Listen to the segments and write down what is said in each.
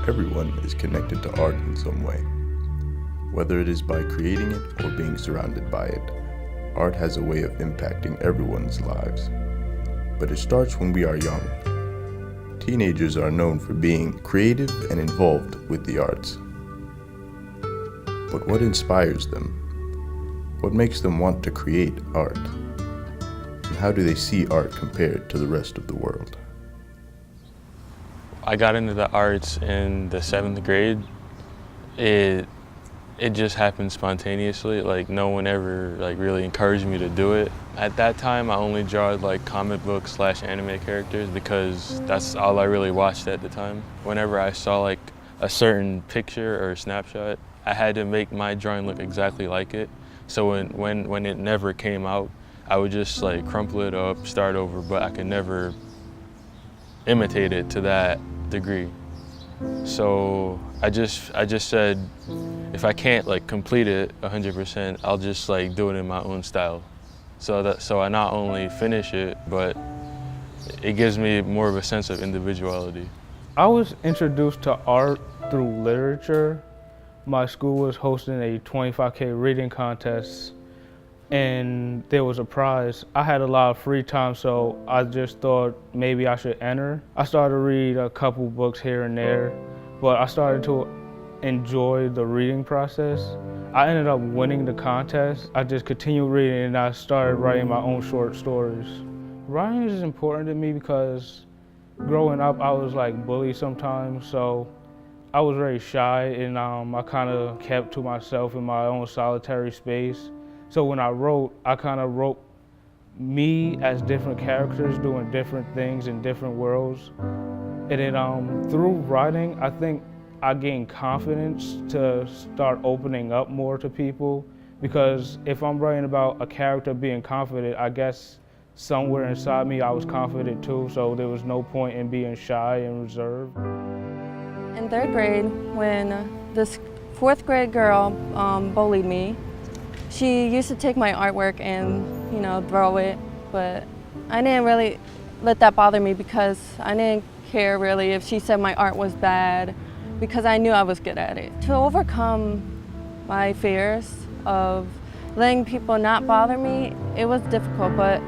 Everyone is connected to art in some way. Whether it is by creating it or being surrounded by it, art has a way of impacting everyone's lives. But it starts when we are young. Teenagers are known for being creative and involved with the arts. But what inspires them? What makes them want to create art? And how do they see art compared to the rest of the world? I got into the arts in the 7th grade. It just happened spontaneously. Like, no one ever really encouraged me to do it. At that time, I only drawed comic book / anime characters because that's all I really watched at the time. Whenever I saw a certain picture or snapshot, I had to make my drawing look exactly like it. So when it never came out, I would just crumple it up, start over, but I could never imitate it to that degree. So I just said, if I can't complete it 100%, I'll just do it in my own style. So I not only finish it, but it gives me more of a sense of individuality. I was introduced to art through literature. My school was hosting a 25K reading contest, and there was a prize. I had a lot of free time, so I just thought maybe I should enter. I started to read a couple books here and there, but I started to enjoy the reading process. I ended up winning the contest. I just continued reading and I started writing my own short stories. Writing is important to me because growing up I was bullied sometimes, so I was very shy and I kind of kept to myself in my own solitary space. So when I wrote, I kind of wrote me as different characters doing different things in different worlds. And then through writing, I think I gained confidence to start opening up more to people, because if I'm writing about a character being confident, I guess somewhere inside me I was confident too, so there was no point in being shy and reserved. In 3rd grade, when this 4th grade girl bullied me, she used to take my artwork and, throw it, but I didn't really let that bother me because I didn't care really if she said my art was bad, because I knew I was good at it. To overcome my fears of letting people not bother me, it was difficult, but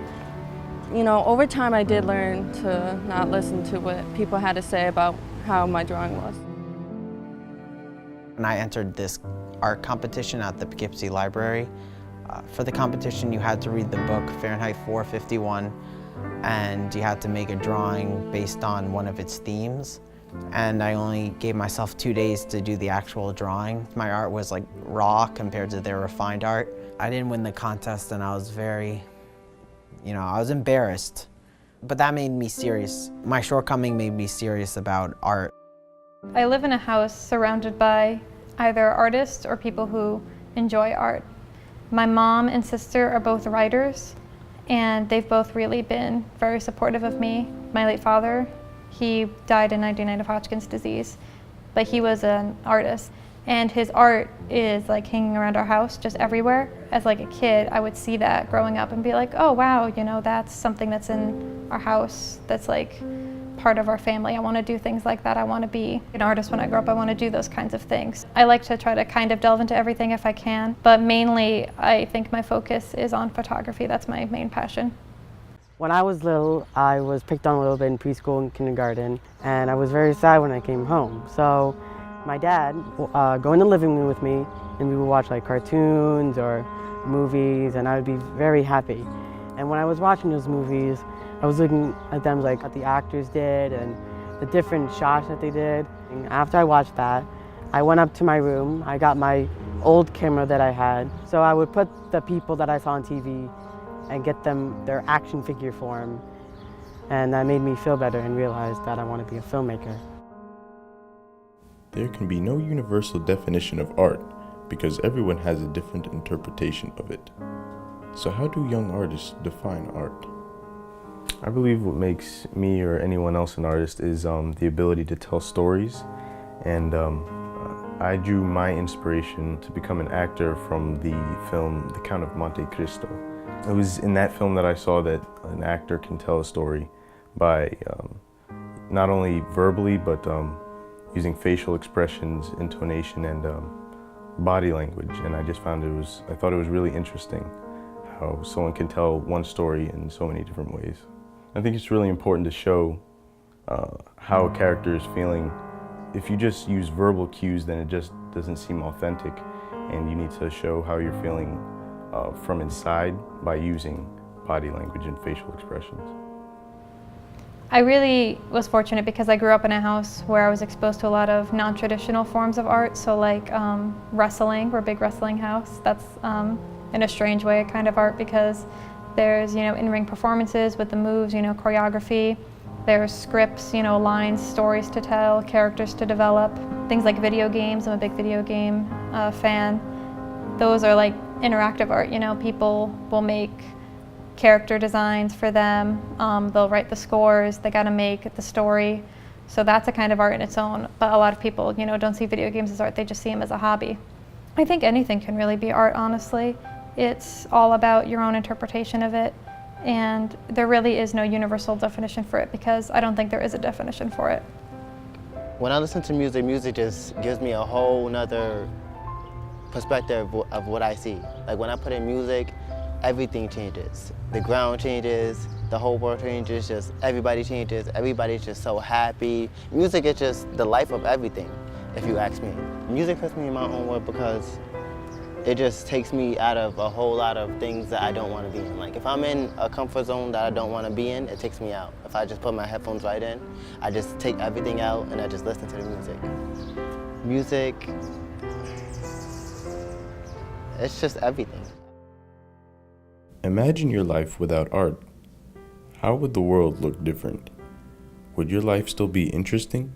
over time I did learn to not listen to what people had to say about how my drawing was. And I entered this art competition at the Poughkeepsie Library. For the competition, you had to read the book Fahrenheit 451, and you had to make a drawing based on one of its themes. And I only gave myself 2 days to do the actual drawing. My art was raw compared to their refined art. I didn't win the contest and I was very, I was embarrassed. But that made me serious. My shortcoming made me serious about art. I live in a house surrounded by either artists or people who enjoy art. My mom and sister are both writers, and they've both really been very supportive of me. My late father, he died in 1999 of Hodgkin's disease, but he was an artist, and his art is hanging around our house just everywhere. As a kid, I would see that growing up and be like, oh wow, that's something that's in our house that's part of our family. I want to do things like that. I want to be an artist when I grow up. I want to do those kinds of things. I like to try to kind of delve into everything if I can, but mainly I think my focus is on photography. That's my main passion. When I was little, I was picked on a little bit in preschool and kindergarten, and I was very sad when I came home. So my dad would go in the living room with me, and we would watch cartoons or movies, and I would be very happy. And when I was watching those movies, I was looking at them what the actors did and the different shots that they did. And after I watched that, I went up to my room. I got my old camera that I had. So I would put the people that I saw on TV and get them their action figure form. And that made me feel better and realize that I want to be a filmmaker. There can be no universal definition of art because everyone has a different interpretation of it. So how do young artists define art? I believe what makes me or anyone else an artist is the ability to tell stories, and I drew my inspiration to become an actor from the film The Count of Monte Cristo. It was in that film that I saw that an actor can tell a story by not only verbally but using facial expressions, intonation, and body language. And I just found I thought it was really interesting how someone can tell one story in so many different ways. I think it's really important to show how a character is feeling. If you just use verbal cues, then it just doesn't seem authentic, and you need to show how you're feeling from inside by using body language and facial expressions. I really was fortunate because I grew up in a house where I was exposed to a lot of non-traditional forms of art. So like wrestling, we're a big wrestling house. That's in a strange way a kind of art because there's, in-ring performances with the moves, choreography. There's scripts, lines, stories to tell, characters to develop. Things like video games, I'm a big video game fan. Those are like interactive art, people will make character designs for them, they'll write the scores, they gotta make the story. So that's a kind of art in its own, but a lot of people, don't see video games as art, they just see them as a hobby. I think anything can really be art, honestly. It's all about your own interpretation of it, and there really is no universal definition for it because I don't think there is a definition for it. When I listen to music, music just gives me a whole nother perspective of what I see. Like when I put in music, everything changes. The ground changes, the whole world changes, just everybody changes, everybody's just so happy. Music is just the life of everything, if you ask me. Music puts me in my own world because it just takes me out of a whole lot of things that I don't want to be in. Like if I'm in a comfort zone that I don't want to be in, it takes me out. If I just put my headphones right in, I just take everything out and I just listen to the music. Music, it's just everything. Imagine your life without art. How would the world look different? Would your life still be interesting?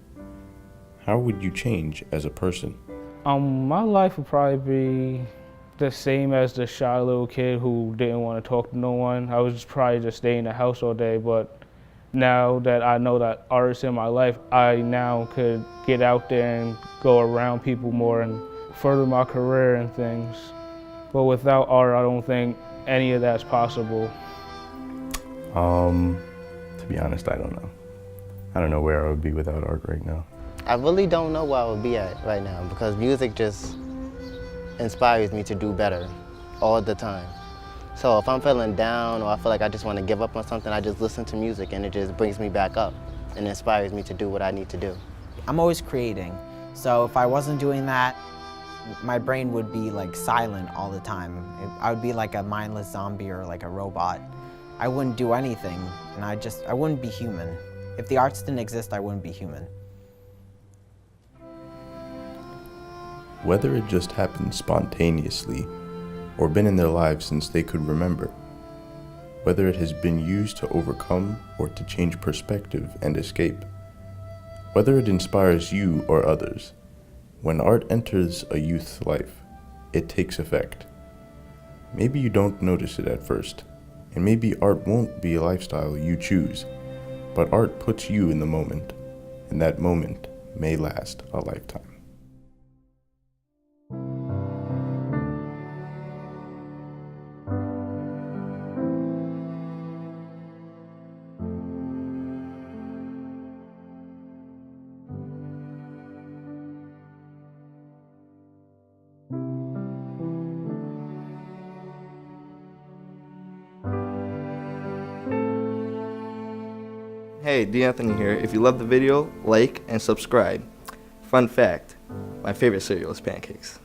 How would you change as a person? My life would probably be the same as the shy little kid who didn't want to talk to no one. I was probably just stay in the house all day, but now that I know that art is in my life, I now could get out there and go around people more and further my career and things. But without art, I don't think any of that's possible. To be honest, I don't know. I don't know where I would be without art right now. I really don't know where I would be at right now because music just inspires me to do better all the time. So if I'm feeling down or I feel like I just want to give up on something, I just listen to music and it just brings me back up and inspires me to do what I need to do. I'm always creating, so if I wasn't doing that, my brain would be like silent all the time. I would be like a mindless zombie or like a robot. I wouldn't do anything, and I wouldn't be human. If the arts didn't exist, I wouldn't be human. Whether it just happened spontaneously or been in their lives since they could remember, whether it has been used to overcome or to change perspective and escape, whether it inspires you or others, when art enters a youth's life, it takes effect. Maybe you don't notice it at first, and maybe art won't be a lifestyle you choose, but art puts you in the moment, and that moment may last a lifetime. Hey, D'Anthony here. If you love the video, like and subscribe. Fun fact, my favorite cereal is pancakes.